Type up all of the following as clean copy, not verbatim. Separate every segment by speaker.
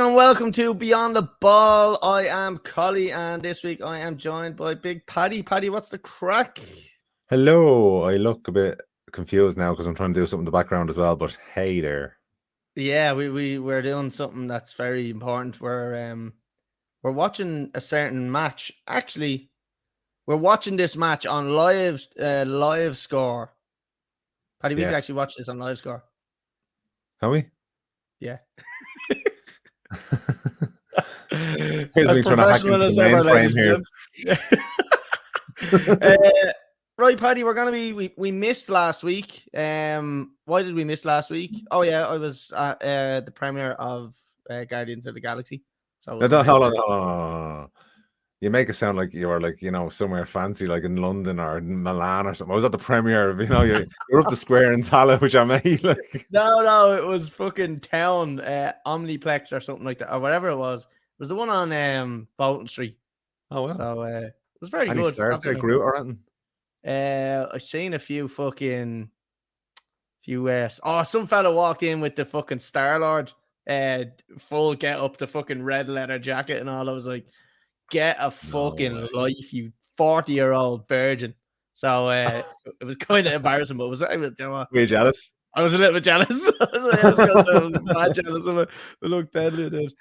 Speaker 1: and welcome to Beyond the Ball. I am Colly, and this week I am joined by Big Paddy. Paddy, what's the crack?
Speaker 2: Hello. I look a bit confused now because I'm trying to do something in the background as well, but hey there.
Speaker 1: Yeah, we're doing something that's very important. We're watching a certain match. Actually, we're watching this match on live score. Paddy, we could
Speaker 2: Yes.
Speaker 1: actually watch this on live score.
Speaker 2: Can we?
Speaker 1: Yeah.
Speaker 2: Here's me trying to hack into the mainframe
Speaker 1: here. Right, Paddy, we missed last week. Why did we miss last week? Oh yeah, I was at the premiere of Guardians of the Galaxy. So
Speaker 2: hold on. You make it sound like you were like, somewhere fancy, like in London or in Milan or something. I was at the premiere of, you're up the square in Tala, which I made. Like,
Speaker 1: no, it was fucking town, Omniplex or something like that, or whatever it was. It was the one on Bolton Street.
Speaker 2: Oh well.
Speaker 1: So it was very
Speaker 2: Any
Speaker 1: good.
Speaker 2: stars there, Groot or anything?
Speaker 1: I seen a few some fella walked in with the fucking Star-Lord full get up, the fucking red leather jacket and all. I was like, get a fucking life, you 40-year-old virgin. So it was kind of embarrassing, but were you
Speaker 2: jealous?
Speaker 1: I was a little bit jealous. I was bad jealous of it. It looked deadly, dude.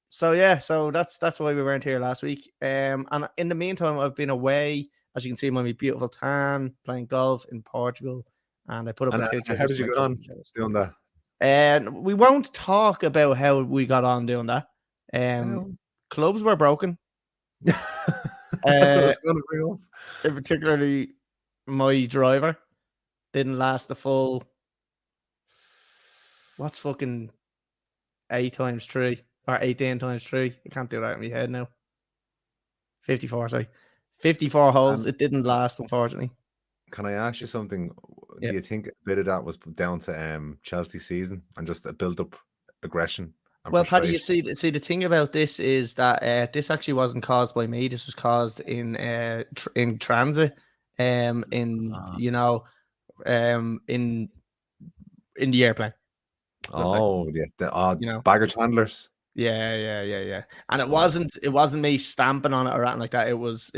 Speaker 1: So that's why we weren't here last week. And in the meantime, I've been away, as you can see, my beautiful tan, playing golf in Portugal. And I put up a picture.
Speaker 2: How did you get on doing that?
Speaker 1: And we won't talk about how we got on doing that. Clubs were broken.
Speaker 2: That's what I was going to bring up.
Speaker 1: Particularly my driver didn't last the full. What's fucking 8 times 3 or 18 times 3? I can't do that in my head now. 54, sorry. 54 holes. It didn't last, unfortunately.
Speaker 2: Can I ask you something?
Speaker 1: Yep.
Speaker 2: Do you think a bit of that was down to Chelsea season and just a built-up aggression?
Speaker 1: Well, Paddy, you see, the thing about this is that this actually wasn't caused by me. This was caused in transit, in the airplane.
Speaker 2: Baggage handlers.
Speaker 1: Yeah. And it wasn't me stamping on it or anything like that. It was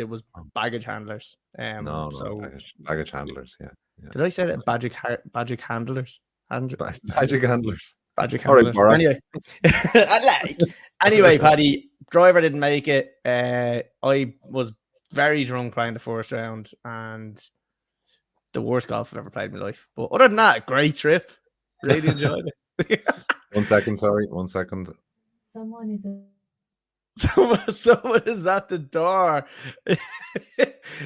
Speaker 1: baggage handlers.
Speaker 2: Baggage handlers. Yeah.
Speaker 1: Did I say that? Baggage handlers.
Speaker 2: Baggage handlers.
Speaker 1: Anyway, anyway, Paddy, driver didn't make it. I was very drunk playing the first round, and the worst golf I've ever played in my life. But other than that, great trip. Really enjoyed it.
Speaker 2: 1 second, sorry. 1 second.
Speaker 1: Someone is at the door.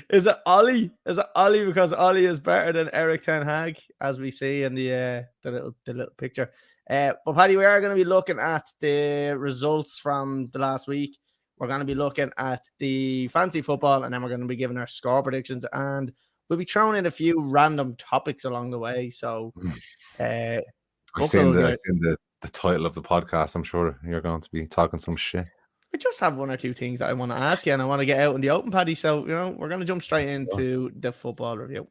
Speaker 1: Is it Ollie? Is it Ollie? Because Ollie is better than Eric Ten Hag, as we see in the little picture. But Paddy, we are going to be looking at the results from the last week. We're going to be looking at the fantasy football, and then we're going to be giving our score predictions, and we'll be throwing in a few random topics along the way. So,
Speaker 2: I've seen the title of the podcast. I'm sure you're going to be talking some shit.
Speaker 1: I just have 1 or 2 things that I want to ask you, and I want to get out in the open, Paddy. So, we're going to jump straight into the football review.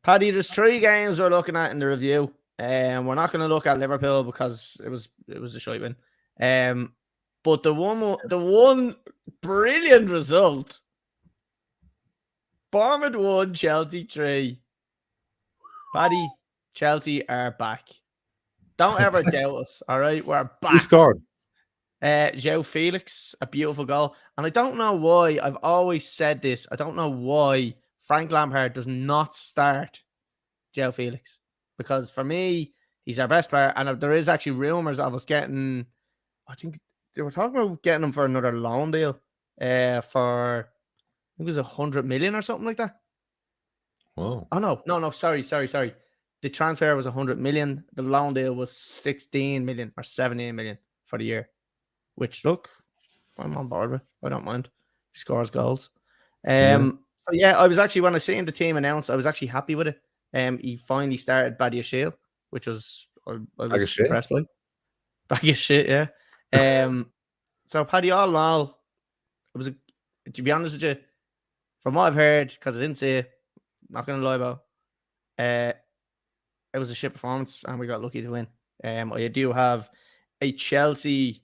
Speaker 1: Paddy, there's 3 games we're looking at in the review. We're not going to look at Liverpool because it was a shite win. But the one brilliant result, Bournemouth 1, Chelsea 3. Paddy, Chelsea are back. Don't ever doubt us, all right? We're back.
Speaker 2: Who scored?
Speaker 1: João Felix, a beautiful goal. And I don't know why, I've always said this, I don't know why Frank Lampard does not start João Felix. Because for me, he's our best player. And there is actually rumours of us getting, I think they were talking about getting him for another loan deal for, I think it was 100 million or something like that.
Speaker 2: Whoa.
Speaker 1: Oh, no. Sorry. The transfer was 100 million. The loan deal was 16 million or 17 million for the year. Which, look, I'm on board with. I don't mind. He scores goals. So, yeah, I was actually, when I seen the team announced, I was actually happy with it. He finally started Badia Shield, which was, I was impressed by. Bag of shit, yeah. So, Paddy, all in all, it was, to be honest with you, from what I've heard, because I didn't see it, not going to lie about, it was a shit performance, and we got lucky to win. I do have a Chelsea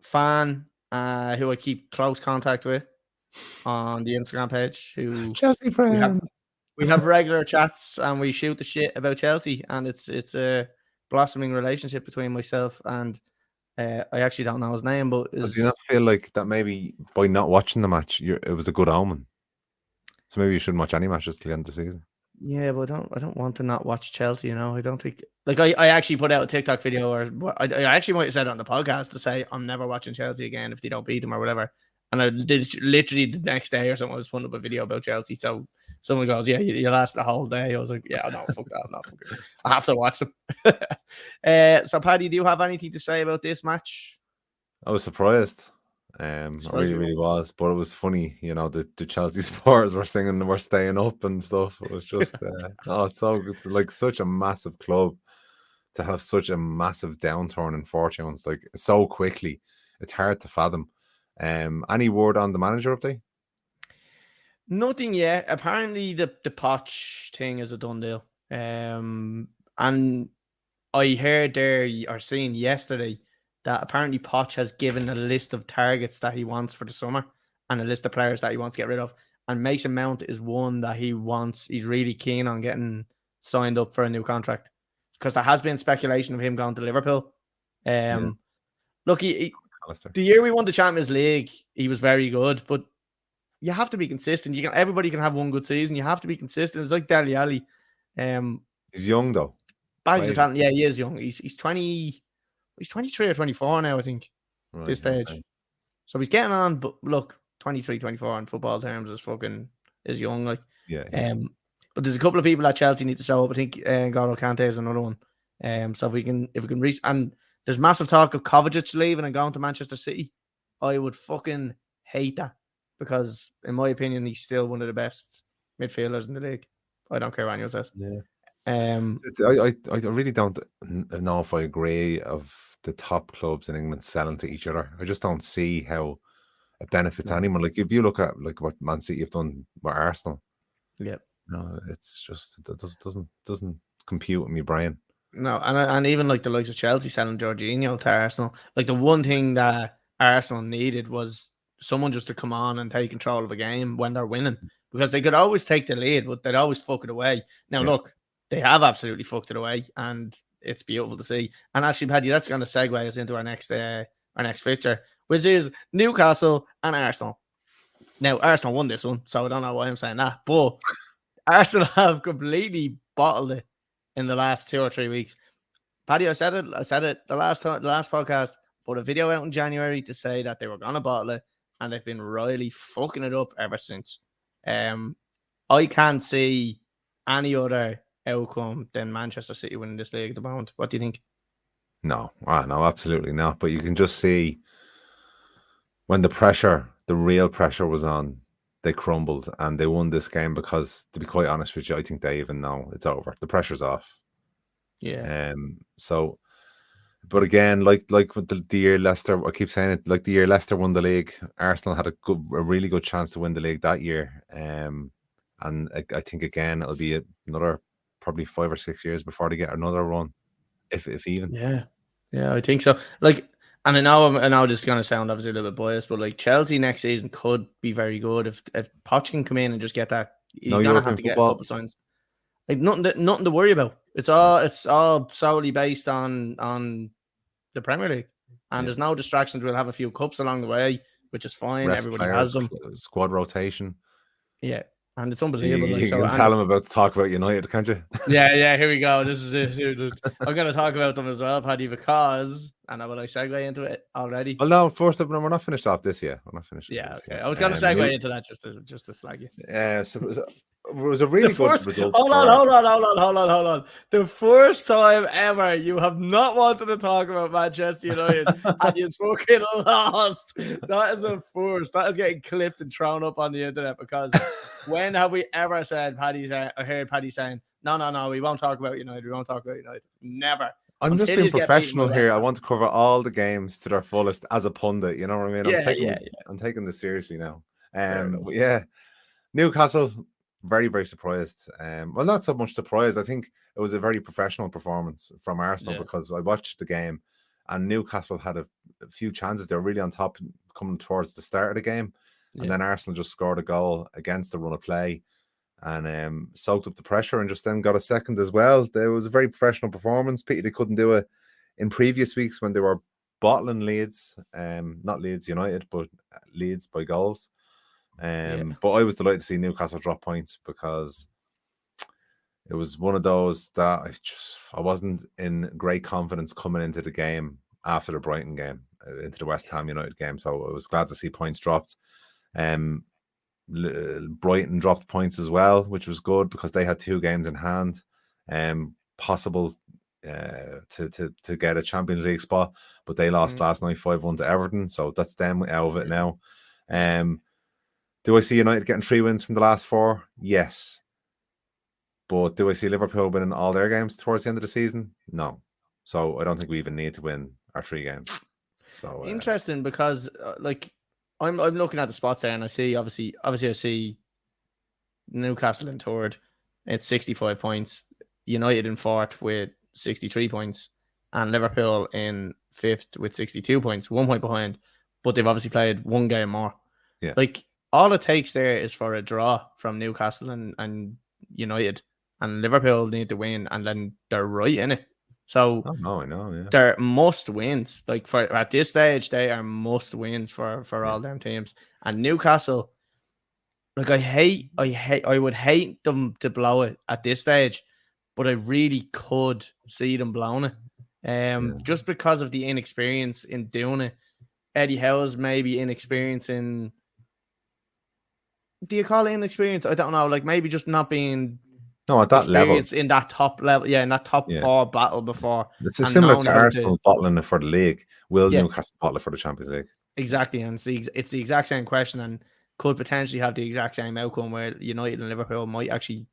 Speaker 1: fan who I keep close contact with on the Instagram page. Who
Speaker 2: Chelsea friend.
Speaker 1: we have regular chats, and we shoot the shit about Chelsea, and it's a blossoming relationship between myself and I actually don't know his name, but
Speaker 2: Do you not feel like that maybe by not watching the match, it was a good omen? So maybe you shouldn't watch any matches till the end of the season.
Speaker 1: yeah, but I don't want to not watch Chelsea. You know, I don't think like I actually put out a TikTok video, or I actually might have said it on the podcast to say I'm never watching Chelsea again if they don't beat them or whatever. And I did literally the next day or something. I was putting up a video about Chelsea. So someone goes, "Yeah, you lasted the whole day." I was like, "Yeah, no, fuck that, no, fuck it. I have to watch them." So, Paddy, do you have anything to say about this match?
Speaker 2: I was surprised. I really was, but it was funny, you know, the Chelsea supporters were singing "We're staying up" and stuff. It was just it's like such a massive club to have such a massive downturn in fortunes like so quickly. It's hard to fathom. Any word on the manager update?
Speaker 1: Nothing yet. Apparently the Poch thing is a done deal. And I heard there or seen yesterday that apparently Poch has given a list of targets that he wants for the summer and a list of players that he wants to get rid of. And Mason Mount is one that he's really keen on getting signed up for a new contract. Because there has been speculation of him going to Liverpool. Look, the year we won the Champions League, he was very good, but you have to be consistent. Everybody can have one good season. You have to be consistent. It's like Dele Alli.
Speaker 2: He's young though.
Speaker 1: Bags of talent. Yeah, he is young. He's 20. He's 23 or 24 now, I think, this stage. Okay. So he's getting on, but look, 23, 24 in football terms is young. Like, but there's a couple of people at Chelsea need to show up. I think N'Golo Kante is another one. So if we can reach, and there's massive talk of Kovacic leaving and going to Manchester City. I would fucking hate that because, in my opinion, he's still one of the best midfielders in the league. I don't care what anyone says.
Speaker 2: Yeah. I really don't know if I agree of the top clubs in England selling to each other. I just don't see how it benefits anyone. Like if you look at like what Man City have done with Arsenal, no, it's just it doesn't compute in my brain.
Speaker 1: No, and even like the likes of Chelsea selling Jorginho to Arsenal, like the one thing that Arsenal needed was someone just to come on and take control of a game when they're winning, because they could always take the lead, but they'd always fuck it away. Now look. They have absolutely fucked it away, and it's beautiful to see. And actually, Paddy, that's going to segue us into our next fixture, which is Newcastle and Arsenal. Now, Arsenal won this one, so I don't know why I'm saying that, but Arsenal have completely bottled it in the last 2 or 3 weeks. Paddy, I said it the last podcast, put a video out in January to say that they were going to bottle it, and they've been royally fucking it up ever since. I can't see any other outcome than Manchester City winning this league at the moment. What do you think?
Speaker 2: No, absolutely not. But you can just see when the real pressure was on, they crumbled and they won this game because, to be quite honest with you, I think they even know it's over. The pressure's off.
Speaker 1: Yeah.
Speaker 2: So, but again, like with the year Leicester, I keep saying it, like the year Leicester won the league, Arsenal had a really good chance to win the league that year. And I think again it'll be another probably 5 or 6 years before they get another run, if even.
Speaker 1: Yeah, I think so. Like, and I know this is going to sound obviously a little bit biased, but like Chelsea next season could be very good if Poch can come in and just get that. He's going to have to get a couple of signs. Like nothing to worry about. It's all solely based on the Premier League, and there's no distractions. We'll have a few cups along the way, which is fine. Everybody has them.
Speaker 2: Squad rotation.
Speaker 1: Yeah. And it's unbelievable.
Speaker 2: You can tell them about to talk about United, can't you?
Speaker 1: Yeah. Here we go. This is it. I'm going to talk about them as well, Paddy, because will I segue into it already?
Speaker 2: Well, no. First, we're not finished off this yet. We're not finished.
Speaker 1: Yeah. Okay. I was going to segue into that just to slag you.
Speaker 2: Yeah. So it was a really good result.
Speaker 1: Hold on. The first time ever you have not wanted to talk about Manchester United and you fucking lost. That is a first. That is getting clipped and thrown up on the internet, because when have we ever said I heard Paddy saying, no, we won't talk about United. We won't talk about United. Never.
Speaker 2: I'm just being professional here. I want to cover all the games to their fullest as a pundit. You know what I mean? I'm taking this seriously now.
Speaker 1: Fair enough.
Speaker 2: But yeah, Newcastle, very, very surprised. Well, not so much surprised. I think it was a very professional performance from Arsenal
Speaker 1: Yeah.
Speaker 2: because I watched the game and Newcastle had a few chances. They were really on top coming towards the start of the game. And
Speaker 1: Yeah.
Speaker 2: then Arsenal just scored a goal against the run of play and soaked up the pressure and just then got a second as well. There was a very professional performance. Pity they couldn't do it in previous weeks when they were bottling Leeds, not Leeds United, but Leeds by goals.
Speaker 1: Yeah.
Speaker 2: But I was delighted to see Newcastle drop points because it was one of those that I wasn't in great confidence coming into the game after the Brighton game, into the West Ham United game. So I was glad to see points dropped. Brighton dropped points as well, which was good because they had 2 games in hand, possible to get a Champions League spot, but they lost last night 5-1 to Everton, so that's them out of it now. Do I see United getting 3 wins from the last 4? Yes. But do I see Liverpool winning all their games towards the end of the season? No. So I don't think we even need to win our 3 games. So
Speaker 1: interesting because I'm looking at the spots there and I see obviously I see Newcastle in third at 65 points, United in fourth with 63 points, and Liverpool in fifth with 62 points, 1 point behind, but they've obviously played 1 game more.
Speaker 2: Yeah.
Speaker 1: Like all it takes there is for a draw from Newcastle and United, and Liverpool need to win, and then they're right in it. So
Speaker 2: I know, yeah.
Speaker 1: They're must wins. Like for at this stage, they are must wins for all them teams. And Newcastle, like I would hate them to blow it at this stage, but I really could see them blowing it. Just because of the inexperience in doing it. Eddie Howe's maybe inexperience in. Do you call it inexperience? I don't know. Like maybe just not being
Speaker 2: at that level
Speaker 1: in that top level. Yeah, in that top 4 battle before.
Speaker 2: It's similar to Arsenal bottling it for the league. Will Newcastle bottle it for the Champions League?
Speaker 1: Exactly, and it's the exact same question, and could potentially have the exact same outcome where United and Liverpool might actually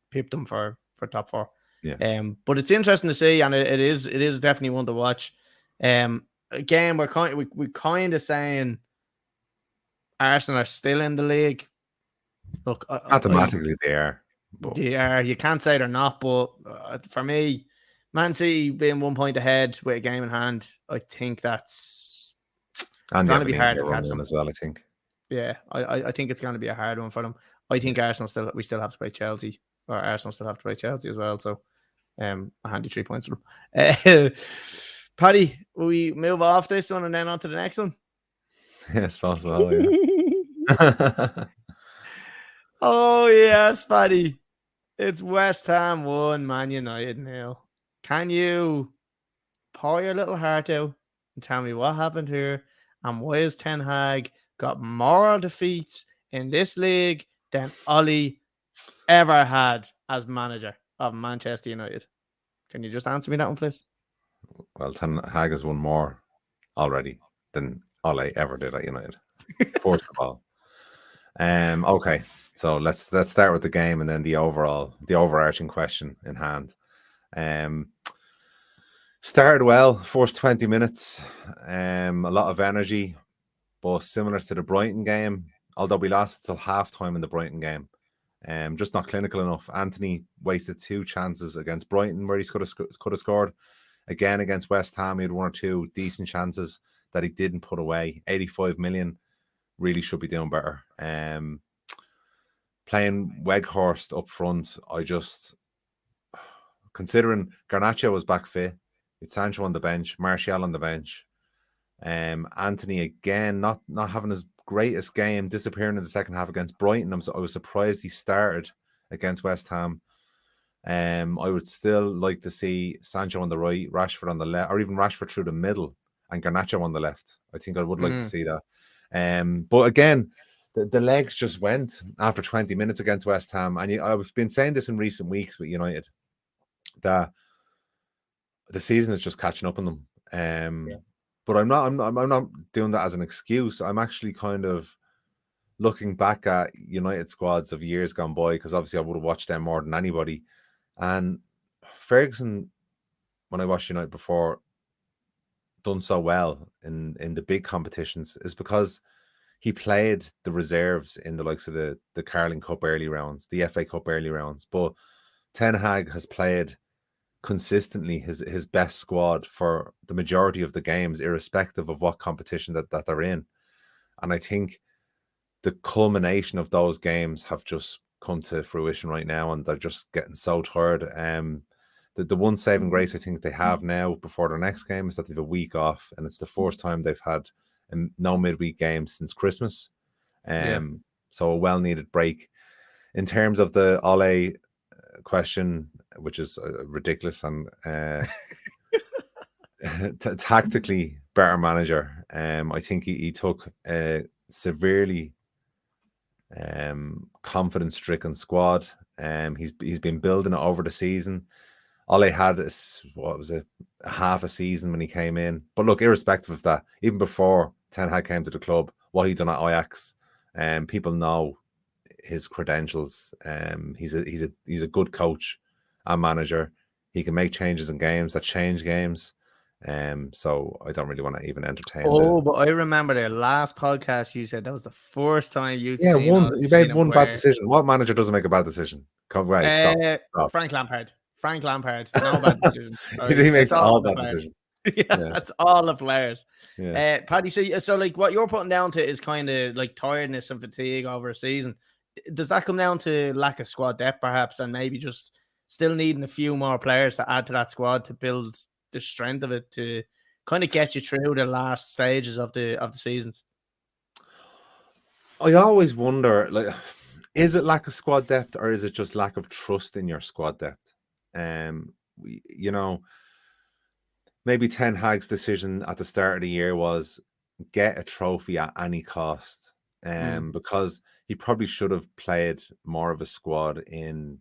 Speaker 1: pip them for top 4.
Speaker 2: Yeah.
Speaker 1: But it's interesting to see, and it is definitely one to watch. Again, we're kind of saying Arsenal are still in the league. Look,
Speaker 2: mathematically they are.
Speaker 1: They are. You can't say they're not, but for me, Man City being 1 point ahead with a game in hand, I think that's going to be hard to catch them
Speaker 2: as well. I think.
Speaker 1: Yeah, I think it's going to be a hard one for them. I think Arsenal we still have to play Chelsea, or Arsenal still have to play Chelsea as well. So, a handy 3 points for them. Paddy, will we move off this one and then on to the next one?
Speaker 2: Yes, possible. Yeah.
Speaker 1: Oh yes, Paddy. It's West Ham 1, Man United 0. Can you pour your little heart out and tell me what happened here and why has Ten Hag got more defeats in this league than Ollie ever had as manager of Manchester United? Can you just answer me that one, please?
Speaker 2: Well, Ten Hag has won more already than Ollie ever did at United. First of all. Okay. So let's start with the game and then the overarching question in hand. Started well, first 20 minutes, a lot of energy, but similar to the Brighton game, although we lost till half-time in the Brighton game. Just not clinical enough. Anthony wasted 2 chances against Brighton where he could have scored. Again, against West Ham, he had 1 or 2 decent chances that he didn't put away. 85 million, really should be doing better. Playing Weghorst up front, considering Garnacho was back fit, it's Sancho on the bench, Martial on the bench. Anthony again, not having his greatest game, disappearing in the second half against Brighton. I was surprised he started against West Ham. I would still like to see Sancho on the right, Rashford on the left, or even Rashford through the middle and Garnacho on the left. I think I would like to see that. But again, the legs just went after 20 minutes against West Ham. And I've been saying this in recent weeks with United, that the season is just catching up on them. But I'm not doing that as an excuse. I'm actually kind of looking back at United squads of years gone by, because obviously I would have watched them more than anybody. And Ferguson, when I watched United before, done so well in the big competitions is because he played the reserves in the likes of the Carling Cup early rounds, the FA Cup early rounds, but Ten Hag has played consistently his best squad for the majority of the games, irrespective of what competition that they're in. And I think the culmination of those games have just come to fruition right now, and they're just getting so tired. The one saving grace I think they have now before their next game is that they have a week off, and it's the first time they've had no midweek games since Christmas. So a well-needed break. In terms of the Ole question, which is ridiculous and tactically better manager, I think he took a severely confidence-stricken squad. He's been building it over the season. Ole had half a season when he came in. But look, irrespective of that, even before Ten Hag came to the club, what he done at Ajax, people know his credentials. He's a good coach and manager. He can make changes in games that change games. So I don't really want to even entertain.
Speaker 1: But I remember their last podcast. You said that was the first time you'd seen.
Speaker 2: You made one bad decision. What manager doesn't make a bad decision? Come away, stop.
Speaker 1: Frank Lampard. No bad decisions.
Speaker 2: He makes all bad decisions.
Speaker 1: That's all the players. Paddy, so like what you're putting down to is kind of like tiredness and fatigue over a season. Does that come down to lack of squad depth, perhaps, and maybe just still needing a few more players to add to that squad to build the strength of it to kind of get you through the last stages of the seasons?
Speaker 2: I always wonder, like, is it lack of squad depth or is it just lack of trust in your squad depth? Maybe Ten Hag's decision at the start of the year was get a trophy at any cost. Because he probably should have played more of a squad in,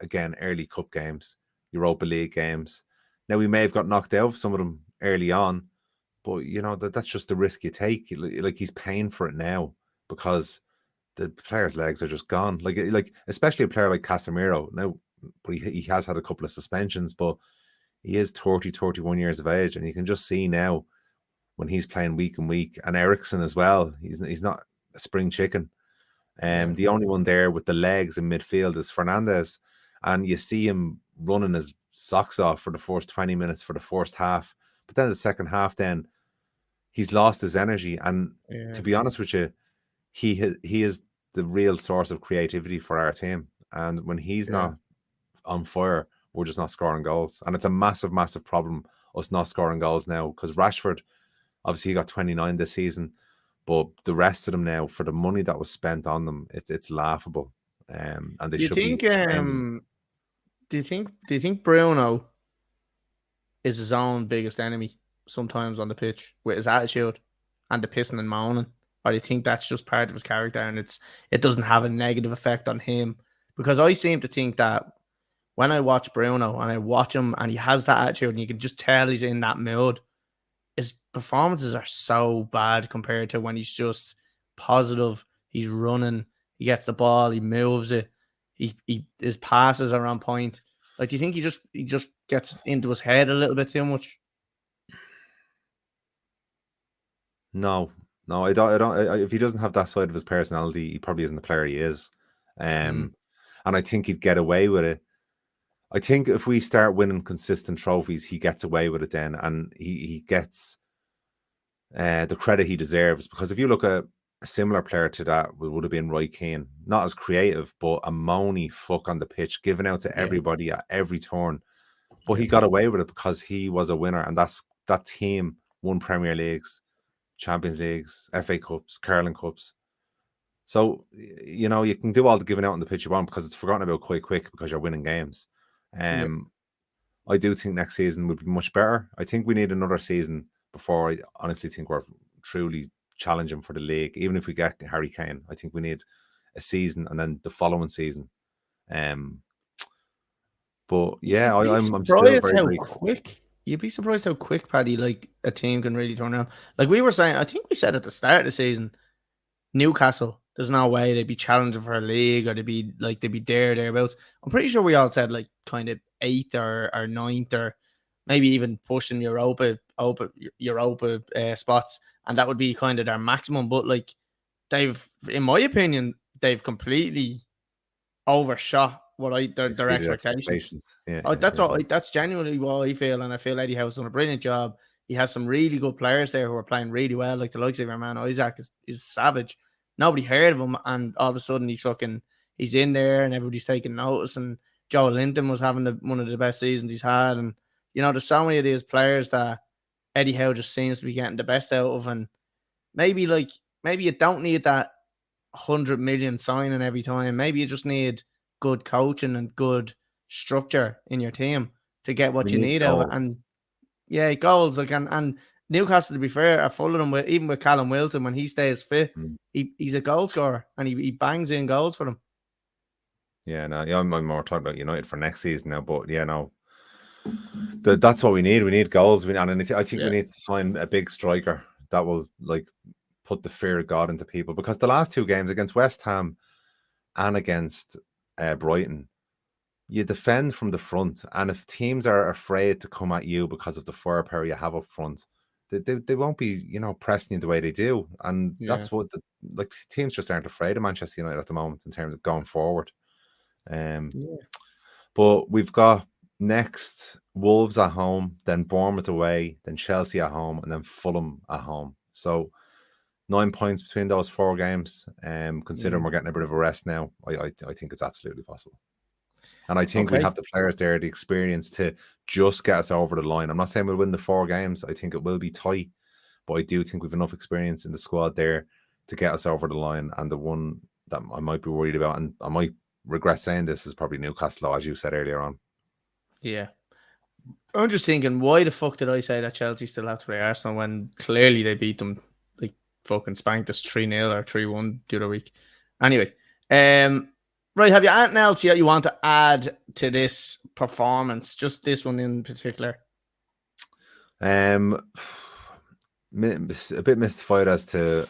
Speaker 2: again, early cup games, Europa League games. Now, we may have got knocked out of some of them early on, but, that's just the risk you take. Like, he's paying for it now because the players' legs are just gone. Like especially a player like Casemiro. Now, but he has had a couple of suspensions, but he is 31 years of age, and you can just see now when he's playing week and week, and Eriksen as well. He's not a spring chicken. The only one there with the legs in midfield is Fernandes, and you see him running his socks off for the first 20 minutes for the first half, but then the second half, then he's lost his energy. And to be honest with you, he is the real source of creativity for our team. And when he's not on fire, we're just not scoring goals. And it's a massive, massive problem, us not scoring goals now, because Rashford, obviously he got 29 this season, but the rest of them now, for the money that was spent on them, it's laughable. And they should be.
Speaker 1: Do you think Bruno is his own biggest enemy sometimes on the pitch with his attitude and the pissing and moaning? Or do you think that's just part of his character and it doesn't have a negative effect on him? Because I seem to think that when I watch Bruno and I watch him and he has that attitude and you can just tell he's in that mood, his performances are so bad compared to when he's just positive, he's running, he gets the ball, he moves it, his passes are on point. Like, do you think he just gets into his head a little bit too much?
Speaker 2: No, I don't. If he doesn't have that side of his personality, he probably isn't the player he is. And I think he'd get away with it. I think if we start winning consistent trophies, he gets away with it then, and he gets the credit he deserves. Because if you look at a similar player to that, would have been Roy Keane. Not as creative, but a moany fuck on the pitch, giving out to everybody at every turn. But he got away with it because he was a winner, and that team won Premier Leagues, Champions Leagues, FA Cups, Carling Cups. So, you can do all the giving out on the pitch you want because it's forgotten about quite quick because you're winning games. I do think next season would be much better. I think we need another season before I honestly think we're truly challenging for the league. Even if we get Harry Kane, I think we need a season and then the following season. But yeah, I'm still very
Speaker 1: quick. You'd be surprised how quick, Paddy, like a team can really turn around. Like we were saying, I think we said at the start of the season, Newcastle, there's no way they'd be challenging for a league or they'd be thereabouts. I'm pretty sure we all said like kind of 8th or 9th or maybe even pushing Europa spots, and that would be kind of their maximum. But like in my opinion, they've completely overshot their
Speaker 2: Exceeded
Speaker 1: expectations.
Speaker 2: Yeah,
Speaker 1: That's genuinely what I feel, and I feel Eddie Howe's done a brilliant job. He has some really good players there who are playing really well, like the likes of your man Isaac is savage. Nobody heard of him, and all of a sudden he's in there, and everybody's taking notice. And Joe Linton was having one of the best seasons he's had, and there's so many of these players that Eddie Howe just seems to be getting the best out of, and maybe you don't need that 100 million signing every time. Maybe you just need good coaching and good structure in your team to get what you need out of it. And yeah, goals. And Newcastle, to be fair, are full of them. Even with Callum Wilson, when he stays fit, he's a goal scorer and he bangs in goals for them.
Speaker 2: Yeah, no, I'm more talking about United for next season now, but yeah, no, that's what we need. We need goals. I think we need to sign a big striker that will put the fear of God into people, because the last 2 games against West Ham and against Brighton, you defend from the front, and if teams are afraid to come at you because of the firepower you have up front, they won't be pressing you the way they do, and that's what teams just aren't afraid of Manchester United at the moment in terms of going forward. But we've got next Wolves at home, then Bournemouth away, then Chelsea at home, and then Fulham at home. So 9 points between those 4 games. Considering we're getting a bit of a rest now, I think it's absolutely possible. And I think we have the players there, the experience to just get us over the line. I'm not saying we'll win the 4 games. I think it will be tight, but I do think we've enough experience in the squad there to get us over the line. And the one that I might be worried about, and I might regret saying this, is probably Newcastle, as you said earlier on.
Speaker 1: Yeah. I'm just thinking, why the fuck did I say that Chelsea still have to play Arsenal when clearly they beat them, fucking spanked us 3-0 or 3-1 the other week? Anyway, right, have you anything else you want to add to this performance? Just this one in particular?
Speaker 2: A bit mystified as to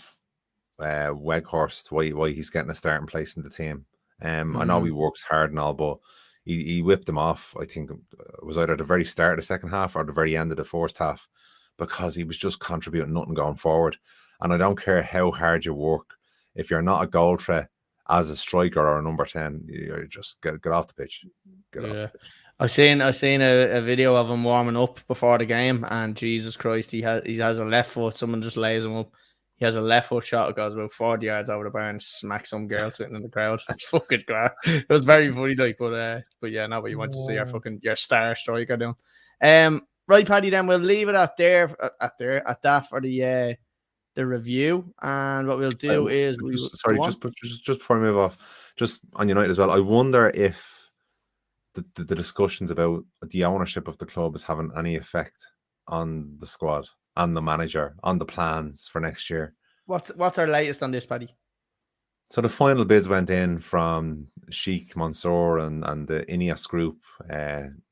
Speaker 2: Weghorst, why he's getting a starting place in the team. I know he works hard and all, but he whipped him off. I think it was either at the very start of the second half or the very end of the first half, because he was just contributing nothing going forward. And I don't care how hard you work, if you're not a goal threat as a striker or a number 10, you just get off the pitch. Get off the pitch.
Speaker 1: I seen a video of him warming up before the game, and Jesus Christ, he has a left foot. Someone just lays him up. He has a left foot shot that goes about 40 yards over the bar and smacks some girl sitting in the crowd. It's fucking great. It was very funny, but yeah, not what you want to see your star striker doing. Right, Paddy. Then we'll leave it at that for the review, and what we'll do is
Speaker 2: just before we move off, just on United as well, I wonder if the discussions about the ownership of the club is having any effect on the squad, on the manager, on the plans for next year.
Speaker 1: What's our latest on this, Paddy?
Speaker 2: So the final bids went in from Sheikh Mansour and the Ineos group,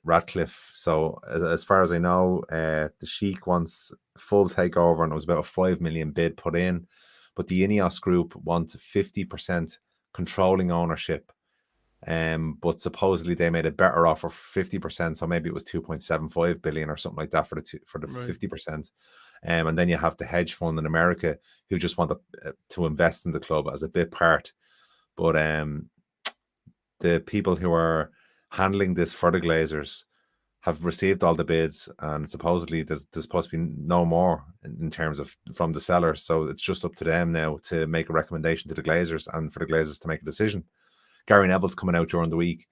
Speaker 2: Radcliffe. So as far as I know, the Sheikh wants full takeover, and it was about a 5 million bid put in. But the Ineos group want 50% controlling ownership. But supposedly they made a better offer for 50%. So maybe it was 2.75 billion or something like that for the 50%. And then you have the hedge fund in America who just want to invest in the club as a bit part. But the people who are handling this for the Glazers have received all the bids, and supposedly there's supposed to be no more in terms of from the sellers. So it's just up to them now to make a recommendation to the Glazers and for the Glazers to make a decision. Gary Neville's coming out during the week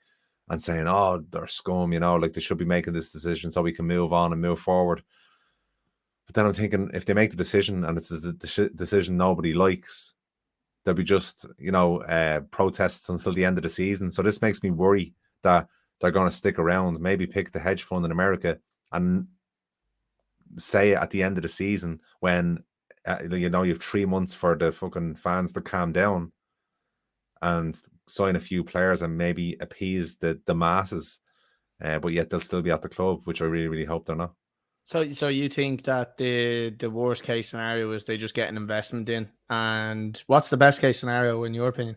Speaker 2: and saying, "Oh, they're scum, they should be making this decision so we can move on and move forward." But then I'm thinking, if they make the decision and it's the decision nobody likes, there'll be just, protests until the end of the season. So this makes me worry that they're going to stick around, maybe pick the hedge fund in America and say at the end of the season when, you have 3 months for the fucking fans to calm down and sign a few players and maybe appease the masses. But yet they'll still be at the club, which I really, really hope they're not.
Speaker 1: So you think that the worst case scenario is they just get an investment in, and what's the best case scenario in your opinion?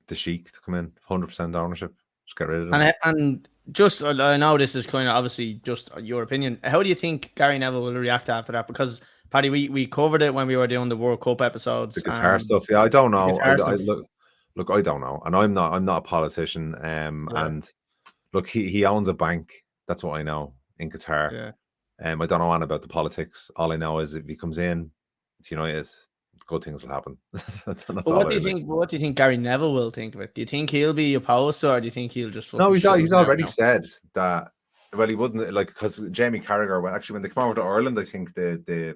Speaker 2: The Sheikh to come in, 100% ownership, just get rid of them.
Speaker 1: And just, I know this is kind of obviously just your opinion. How do you think Gary Neville will react after that? Because Paddy, we covered it when we were doing the World Cup episodes.
Speaker 2: The Qatar stuff. Yeah, I don't know. I look, I don't know, and I'm not a politician. And look, he owns a bank. That's what I know in Qatar.
Speaker 1: Yeah.
Speaker 2: I don't know anything about the politics. All I know is if he comes in to United, good things will happen. That's
Speaker 1: But what do you think? What do you think Gary Neville will think of it? Do you think he'll be opposed to it, or do you think he'll just?
Speaker 2: No, he's already said that. Well, he wouldn't, like, because Jamie Carragher. Well, actually, when they come over to Ireland, I think the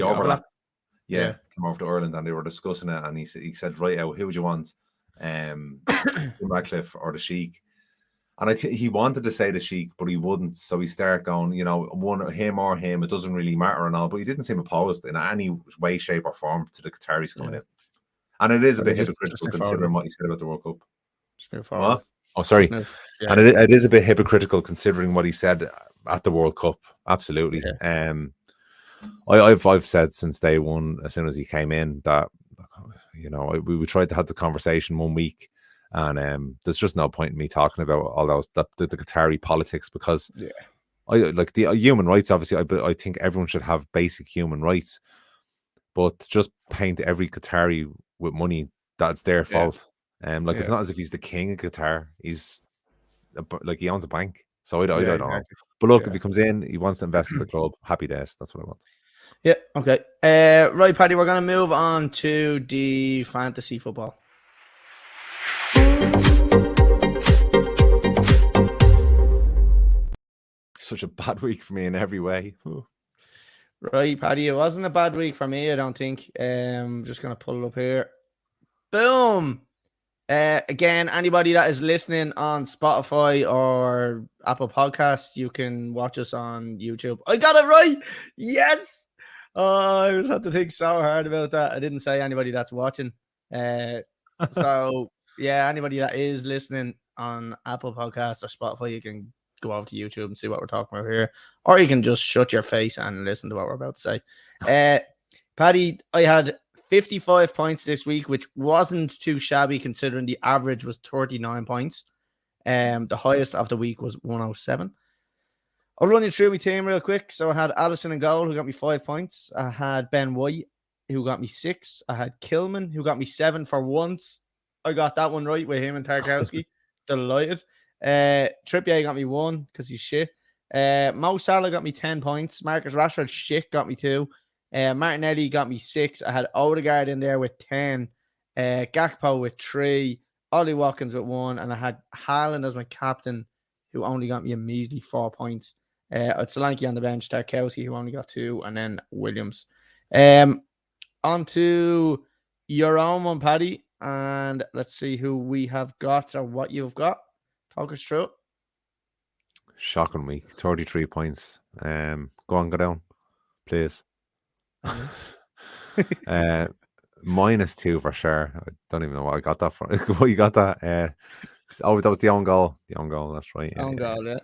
Speaker 2: overlap. Yeah, came over to Ireland and they were discussing it, and he said, right out, who would you want, Radcliffe or the Sheik? And I think he wanted to say the Sheik, but he wouldn't. So he started going, him or him, it doesn't really matter and all. But he didn't seem opposed in any way, shape, or form to the Qataris coming in. And it is a bit hypocritical considering what he said about the World Cup.
Speaker 1: Just move forward.
Speaker 2: What? Oh, sorry. And it is a bit hypocritical considering what he said at the World Cup. Absolutely. Yeah. I've said since day one, as soon as he came in, that we tried to have the conversation one week, and there's just no point in me talking about all those the Qatari politics, because I like the human rights. Obviously, I think everyone should have basic human rights, but just paint every Qatari with money, that's their fault. It's not as if he's the king of Qatar. He's like, he owns a bank. So I don't know. But look, if he comes in, he wants to invest in the club. Happy days. That's what I want.
Speaker 1: Yeah, okay. Right, Paddy, we're going to move on to the fantasy football.
Speaker 2: Such a bad week for me in every way. Ooh.
Speaker 1: Right, Paddy, it wasn't a bad week for me, I don't think. Just going to pull it up here. Boom! Again, anybody that is listening on Spotify or Apple Podcasts, you can watch us on YouTube. I got it right! Yes! Oh, I just had to think so hard about that. I didn't say anybody that's watching. So, yeah, anybody that is listening on Apple Podcasts or Spotify, you can go over to YouTube and see what we're talking about here. Or you can just shut your face and listen to what we're about to say. Paddy, I had 55 points this week, which wasn't too shabby considering the average was 39 points. The highest of the week was 107. I'll run you through my team real quick. So I had Allison in goal, who got me 5 points. I had Ben White, who got me 6. I had Kilman, who got me 7 for once. I got that one right with him and Tarkowski. Delighted. Trippier got me 1 because he's shit. Mo Salah got me 10 points. Marcus Rashford shit got me 2. Martinelli got me 6. I had Odegaard in there with 10. Gakpo with 3. Ollie Watkins with 1. And I had Haaland as my captain, who only got me a measly 4 points. I had Solanke on the bench, Tarkowski, who only got 2, and then Williams. On to your own one, Paddy. And let's see who we have got or what you've got. Talk us through it.
Speaker 2: Shocking week. 33 points. Go on, go down, please. -2 for sure. I don't even know what I got that from. What you got that? That was the own goal. The own goal, that's right.
Speaker 1: Own goal, yeah.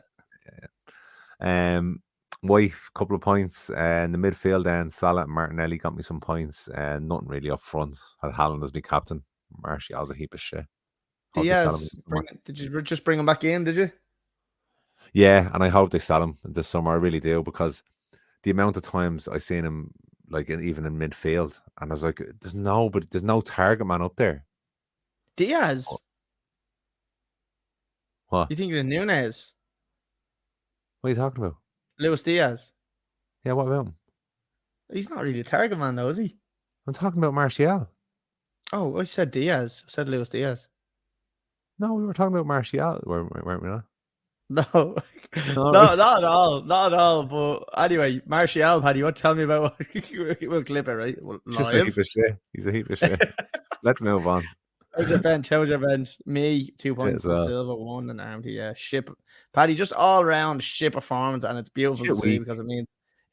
Speaker 2: Wife, couple of points. In the midfield then, Salah and Martinelli got me some points. Nothing really up front. Had Haaland as my captain. Martial's a heap of shit.
Speaker 1: Diaz, did you just bring him back in, did you?
Speaker 2: Yeah, and I hope they sell him this summer. I really do, because the amount of times I seen him, like, even in midfield, and I was like, there's no target man up there.
Speaker 1: Diaz?
Speaker 2: What?
Speaker 1: You think of Nunes?
Speaker 2: What are you talking about?
Speaker 1: Luis Diaz?
Speaker 2: Yeah, what about him?
Speaker 1: He's not really a target man, though, is he?
Speaker 2: I'm talking about Martial.
Speaker 1: Oh, I said Diaz. I said Luis Diaz.
Speaker 2: No, we were talking about Martial, weren't we not?
Speaker 1: No, not at all. Not at all. But anyway, Martial, Paddy, you want to tell me about what? We'll clip it, right?
Speaker 2: Just a heap of shit. He's a heap of shit. Let's move on.
Speaker 1: How's your bench? Me, 2 points. Silva, 1, and Armty. Yeah, ship. Paddy, just all round shit performance, and it's beautiful to see, because it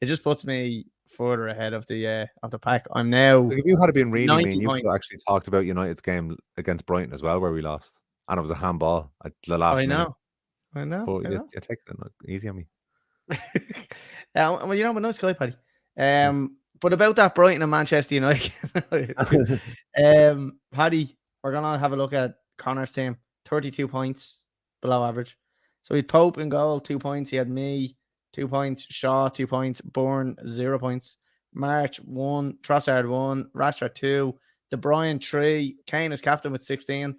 Speaker 1: just puts me further ahead of the pack. I'm now.
Speaker 2: Like, if you had been really mean, you could have actually talked about United's game against Brighton as well, where we lost, and it was a handball at the last minute.
Speaker 1: I know.
Speaker 2: But you're taking it easy on me.
Speaker 1: Well, I'm a nice guy, Paddy. But about that Brighton and Manchester United, Paddy, we're gonna have a look at Connor's team. 32 points below average. So he had Pope in goal, 2 points. He had me, 2 points. Shaw, 2 points. Bourne, 0 points. March 1, Trossard 1, Rashford 2, De Bruyne 3, Kane is captain with 16.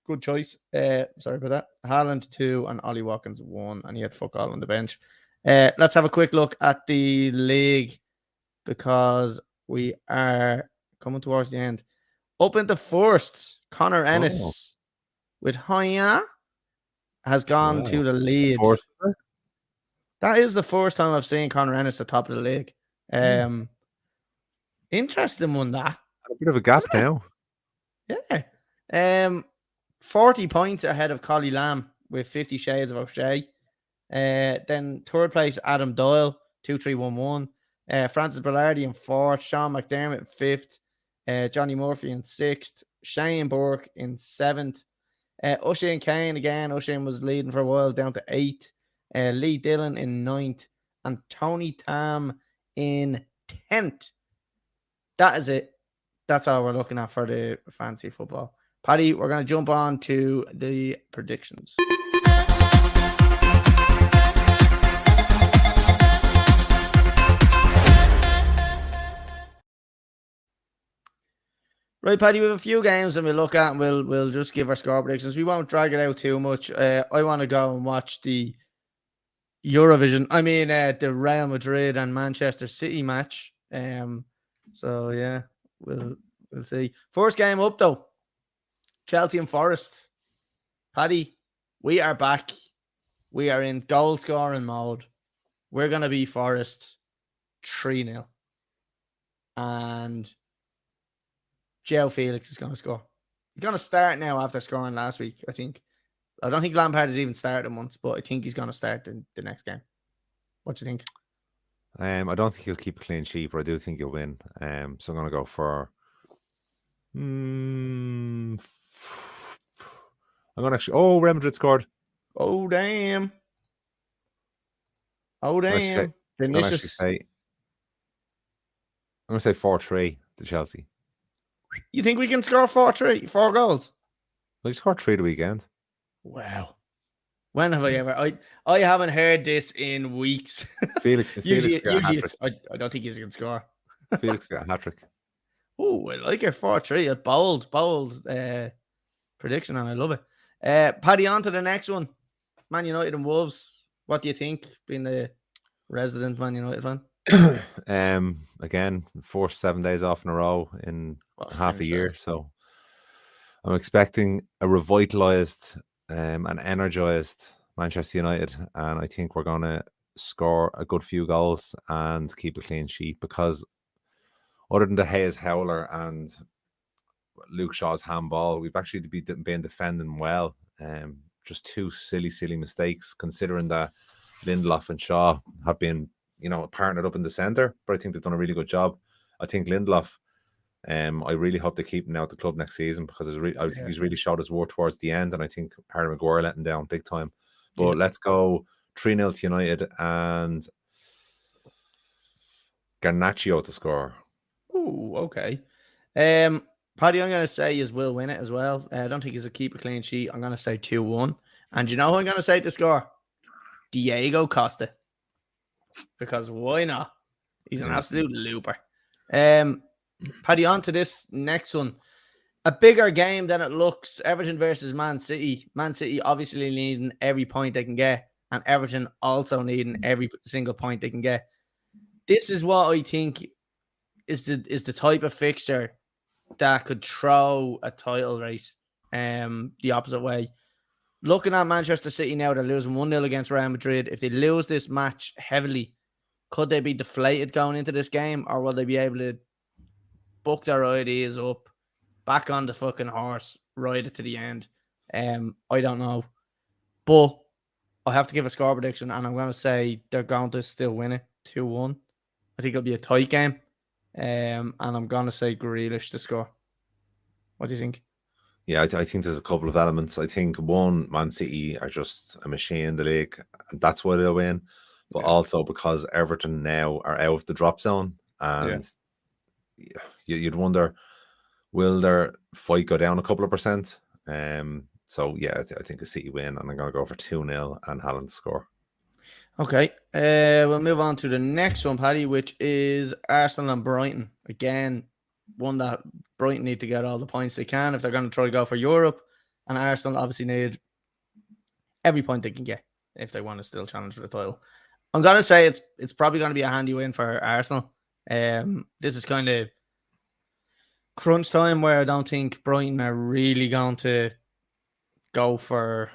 Speaker 1: Good choice. Sorry about that. Haaland 2 and Ollie Watkins 1, and he had fuck all on the bench. Let's have a quick look at the league because we are coming towards the end. Up into first, Connor Ennis with Hoya has gone to the lead. That is the first time I've seen Connor Ennis at the top of the league. Interesting one, that.
Speaker 2: A bit of a gap now.
Speaker 1: Yeah. 40 points ahead of Colly Lamb with 50 Shades of O'Shea. Then third place, Adam Doyle, 2311. Francis Bellardi in fourth. Sean McDermott in fifth. Johnny Murphy in sixth. Shane Burke in seventh. Oisin Kane again. Oisin was leading for a while, down to eighth. Lee Dillon in ninth. And Tony Tam in 10th. That is it. That's all we're looking at for the fantasy football. Paddy, we're going to jump on to the predictions. Right, Paddy, we have a few games and we'll look at and we'll just give our score predictions. We won't drag it out too much. I want to go and watch the Eurovision. I mean, the Real Madrid and Manchester City match. So yeah, we'll see. First game up though, Chelsea and Forest. Paddy, we are back. We are in goal scoring mode. We're gonna be Forest 3-0, and Joe Felix is gonna score. He's gonna start now after scoring last week. I don't think Lampard has even started once, but I think he's gonna start the next game. What do you think?
Speaker 2: I don't think he'll keep a clean sheet, but I do think he'll win. So I'm going to go for. I'm going to actually. Oh, Real Madrid scored.
Speaker 1: Oh damn! I'm going to say
Speaker 2: 4-3 to Chelsea.
Speaker 1: You think we can score 4 goals?
Speaker 2: Well, you scored 3 the weekend.
Speaker 1: Wow. When have I ever? I haven't heard this in weeks.
Speaker 2: Felix
Speaker 1: usually I don't think he's going to score.
Speaker 2: Felix got a hat-trick.
Speaker 1: Oh, I like it. 4-3. A bold prediction, and I love it. Paddy, on to the next one. Man United and Wolves. What do you think, being the resident Man United fan?
Speaker 2: Again, forced 7 days off in a row in half a year. So I'm expecting a revitalized and energized Manchester United, and I think we're going to score a good few goals and keep a clean sheet, because other than the Hayes Howler and Luke Shaw's handball, we've actually been defending well. Just 2 silly mistakes, considering that Lindelof and Shaw have been, partnered up in the centre, but I think they've done a really good job. I think Lindelof, I really hope they keep him now at the club next season, because I think he's really showed his work towards the end, and I think Harry Maguire let him down big time. But let's go 3-0 to United and Garnacho to score.
Speaker 1: Oh, okay. Paddy, I'm going to say is will win it as well. I don't think he's a keep a clean sheet. I'm going to say 2-1. And you know who I'm going to say to score? Diego Costa. Because why not? He's an absolute looper. Paddy, on to this next one. A bigger game than it looks. Everton versus Man City. Man City obviously needing every point they can get, and Everton also needing every single point they can get. This is what I think is the type of fixture that could throw a title race the opposite way. Looking at Manchester City now, they're losing 1-0 against Real Madrid. If they lose this match heavily, could they be deflated going into this game, or will they be able to book their ideas up, back on the fucking horse, ride it to the end? I don't know. But I have to give a score prediction, and I'm going to say they're going to still win it 2-1. I think it'll be a tight game. And I'm going to say Grealish to score. What do you think?
Speaker 2: Yeah, I think there's a couple of elements. I think, one, Man City are just a machine in the league, and that's why they'll win. But also because Everton now are out of the drop zone, and you'd wonder, will their fight go down a couple of percent? So, yeah, I think a City win, and I'm going to go for 2-0 and Haaland score.
Speaker 1: Okay, we'll move on to the next one, Paddy, which is Arsenal and Brighton. Again, one that Brighton need to get all the points they can if they're going to try to go for Europe, and Arsenal obviously need every point they can get if they want to still challenge for the title. I'm going to say it's probably going to be a handy win for Arsenal. This is kind of crunch time where I don't think Brighton are really going to go for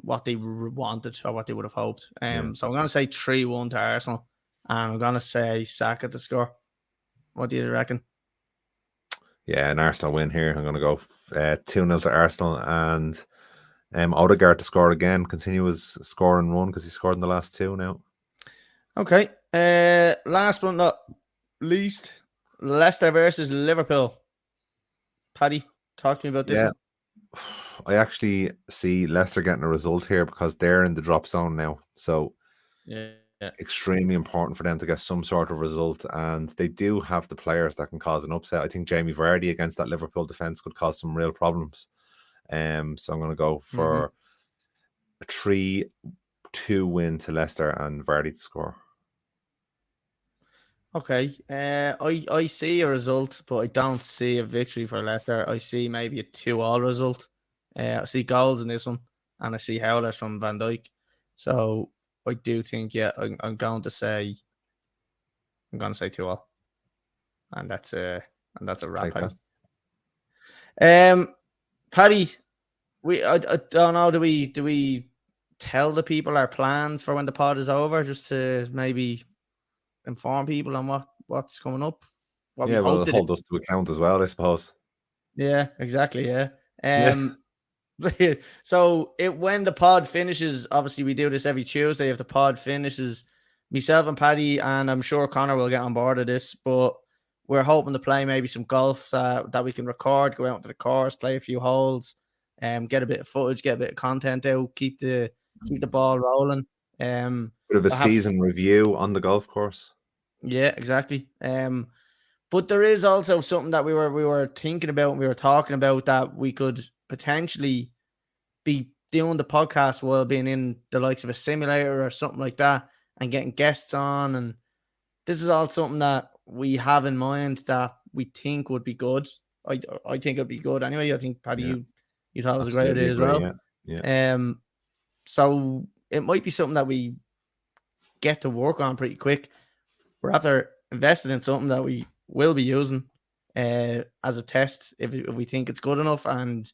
Speaker 1: what they wanted or what they would have hoped. So I'm going to say 3-1 to Arsenal, and I'm going to say Saka to score. What do you reckon?
Speaker 2: Yeah, an Arsenal win here. I'm going to go 2-0 to Arsenal, and Odegaard to score again. Continue his scoring run because he scored in the last two now.
Speaker 1: Okay. Last but not least, Leicester versus Liverpool. Paddy, talk to me about this one.
Speaker 2: I actually see Leicester getting a result here because they're in the drop zone now. So extremely important for them to get some sort of result. And they do have the players that can cause an upset. I think Jamie Vardy against that Liverpool defence could cause some real problems. So I'm going to go for a 3-2 win to Leicester and Vardy to score.
Speaker 1: Okay. I see a result, but I don't see a victory for Leicester. I see maybe a 2-2 result. I see goals in this one, and I see howlers from Van Dijk. So I do think, I'm going to say 2-2, and that's a wrap. Paddy. Paddy, I don't know. Do we tell the people our plans for when the pod is over, just to maybe inform people on what's coming up?
Speaker 2: Well, hold us to account as well, I suppose.
Speaker 1: Yeah, exactly. Yeah. So when the pod finishes, obviously we do this every Tuesday. If the pod finishes, myself and Paddy, and I'm sure Connor will get on board of this, but we're hoping to play maybe some golf that we can record, go out into the course, play a few holes, get a bit of footage, get a bit of content out, keep the ball rolling.
Speaker 2: Bit of a season review on the golf course.
Speaker 1: Yeah, exactly. But there is also something that we were thinking about and we were talking about, that we could potentially be doing the podcast while being in the likes of a simulator or something like that, and getting guests on. And this is all something that we have in mind that we think would be good. I think it'd be good anyway. I think, Paddy, you thought it was a great idea as well.
Speaker 2: Yeah.
Speaker 1: So it might be something that we get to work on pretty quick. We're after invested in something that we will be using as a test. If we think it's good enough and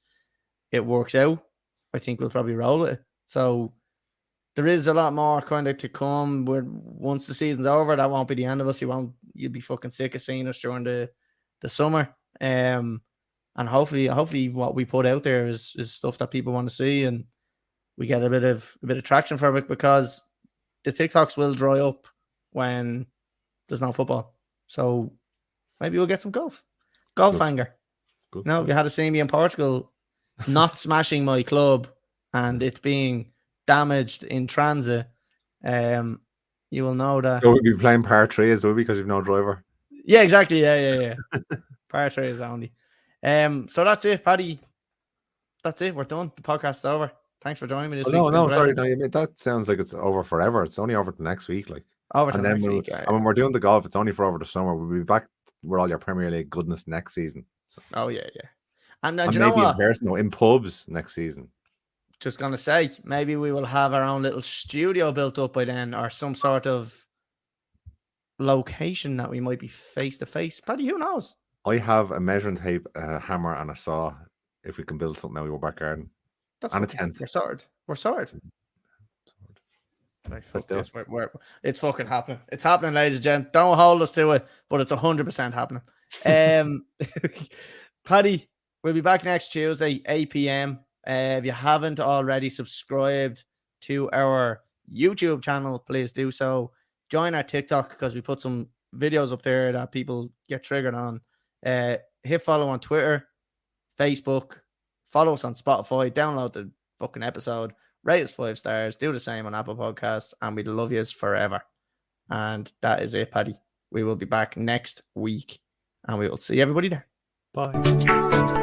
Speaker 1: it works out, I think we'll probably roll it. So there is a lot more kind of to come. Once the season's over, that won't be the end of us. You'll be fucking sick of seeing us during the summer. And hopefully what we put out there is stuff that people want to see, and we get a bit of traction for it, because the TikToks will dry up when there's no football. So maybe we'll get some golf hanger. If you had to see me in Portugal, not smashing my club and it being damaged in transit, you will know that.
Speaker 2: So we'll be playing par 3 as well because you've no driver.
Speaker 1: Yeah, exactly. Yeah. Par 3 is only. So that's it, Paddy. That's it. We're done. The podcast's over. Thanks for joining me this week.
Speaker 2: No, sorry. No, that sounds like it's over forever. It's only over to next week.
Speaker 1: Next week.
Speaker 2: And when we're doing the golf, it's only for over the summer. We'll be back with all your Premier League goodness next season. So.
Speaker 1: Oh, yeah. And
Speaker 2: maybe in person, in pubs next season.
Speaker 1: Just going to say, maybe we will have our own little studio built up by then, or some sort of location that we might be face to face. Paddy, who knows?
Speaker 2: I have a measuring tape, a hammer, and a saw. If we can build something out of your back garden. And a tent. We're sorted.
Speaker 1: Right, it's fucking happening. It's happening, ladies and gents. Don't hold us to it, but it's 100% happening. Paddy, we'll be back next Tuesday, 8 p.m. If you haven't already subscribed to our YouTube channel, please do so. Join our TikTok, because we put some videos up there that people get triggered on. Hit follow on Twitter, Facebook, follow us on Spotify, download the fucking episode, rate us 5 stars, do the same on Apple Podcasts, and we'd love yous forever. And that is it, Paddy. We will be back next week, and we will see everybody there.
Speaker 2: Bye.